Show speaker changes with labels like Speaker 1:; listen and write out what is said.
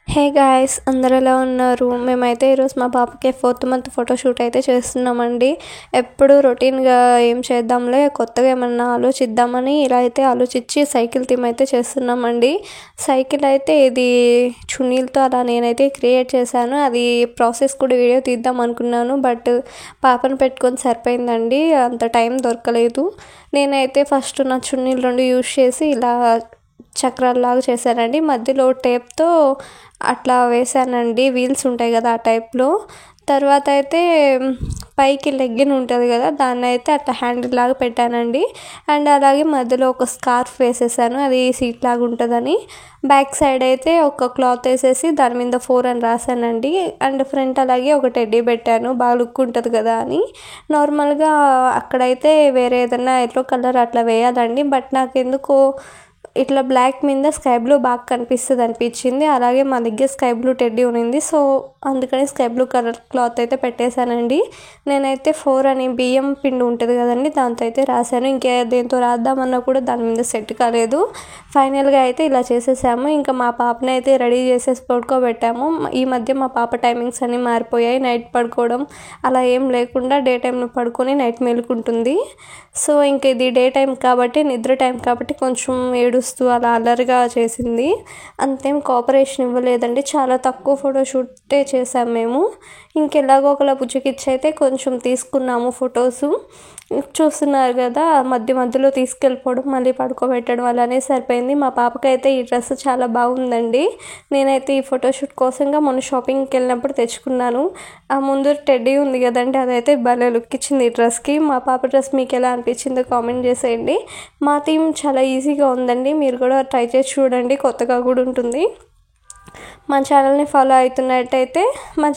Speaker 1: Hey guys, అందరూ ఎలా ఉన్నారు? మేమైతే ఈరోజు మా పాపకి 4th మంత్ ఫోటోషూట్ అయితే చేస్తున్నామండి. ఎప్పుడు రొటీన్గా ఏం చేద్దాంలే, కొత్తగా ఏమన్నా ఆలోచిద్దామని ఇలా అయితే ఆలోచించి సైకిల్ థీమ్ అయితే చేస్తున్నామండి. సైకిల్ అయితే ఇది చున్నీలతో అలా నేనైతే క్రియేట్ చేశాను. అది ప్రాసెస్ కూడా వీడియో తీద్దాం అనుకున్నాను, బట్ పాపను పెట్టుకొని సరిపోయిందండి, అంత టైం దొరకలేదు. నేనైతే ఫస్ట్ నా చున్నీలు 2 యూజ్ చేసి ఇలా చక్రాల్లాగా చేశానండి. మధ్యలో టేప్తో అట్లా వేసానండి, వీల్స్ ఉంటాయి కదా ఆ టైప్లో. తర్వాత అయితే పైకి లెగ్గిన్ ఉంటుంది కదా, దాన్ని అయితే అట్లా హ్యాండిల్ లాగా పెట్టానండి. అండ్ అలాగే మధ్యలో ఒక స్కార్ఫ్ వేసేసాను, అది సీట్ లాగా ఉంటుందని. బ్యాక్ సైడ్ అయితే ఒక క్లాత్ వేసేసి దాని మీద 4 అని రాశానండి. అండ్ ఫ్రంట్ అలాగే ఒక టెడ్డీ పెట్టాను, బాగా లుక్ ఉంటుంది కదా అని. నార్మల్గా అక్కడైతే వేరే ఏదైనా ఎల్లో కలర్ అట్లా వేయాలండి, బట్ నాకు ఎందుకో ఇట్లా బ్లాక్ మీద స్కై బ్లూ బాగా కనిపిస్తుంది అనిపించింది. అలాగే మా దగ్గర స్కై బ్లూ టెడ్డీ ఉన్నింది, సో అందుకని స్కై బ్లూ కలర్ క్లాత్ అయితే పెట్టేశానండి. నేనైతే 4 అని బియ్యం పిండి ఉంటుంది కదండి, దాంతో అయితే రాశాను. ఇంకే దేంతో రాద్దామన్నా కూడా దాని మీద సెట్ కాలేదు. ఫైనల్గా అయితే ఇలా చేసేసాము. ఇంకా మా పాపని అయితే రెడీ చేసేసి పడుకోబెట్టాము. ఈ మధ్య మా పాప టైమింగ్స్ అన్నీ మారిపోయాయి. నైట్ పడుకోవడం అలా ఏం లేకుండా డే టైంలో పడుకొని నైట్ మేలుకుంటుంది. సో ఇంక ఇది డే టైం కాబట్టి, నిద్ర టైం కాబట్టి కొంచెం ఏడుస్తూ అలా అల్లరిగా చేసింది. అంతేం కోఆపరేషన్ ఇవ్వలేదండి, చాలా తక్కువ ఫోటోషూటే చేసాం మేము. ఇంకెలాగో ఒకలా బుజ్జకిచ్చి అయితే కొంచెం తీసుకున్నాము ఫొటోసు. చూస్తున్నారు కదా, మధ్యలో తీసుకెళ్ళిపోవడం మళ్ళీ పడుకోబెట్టడం అలానే సరిపోయింది. మా పాపకైతే ఈ డ్రెస్ చాలా బాగుందండి. నేనైతే ఈ ఫోటోషూట్ కోసంగా మొన్న షాపింగ్కి వెళ్ళినప్పుడు తెచ్చుకున్నాను. ఆ ముందు టెడ్డీ ఉంది కదండి, అదైతే భలే లుక్ ఇచ్చింది ఈ డ్రెస్కి. మా పాప డ్రెస్ మీకు ఎలా అనిపించిందో కామెంట్ చేసేయండి. మా థీమ్ చాలా ఈజీగా ఉందండి, మీరు కూడా ట్రై చేసి చూడండి, కొత్తగా కూడా ఉంటుంది. మా ఛానల్ని ఫాలో అవుతున్నట్టయితే మా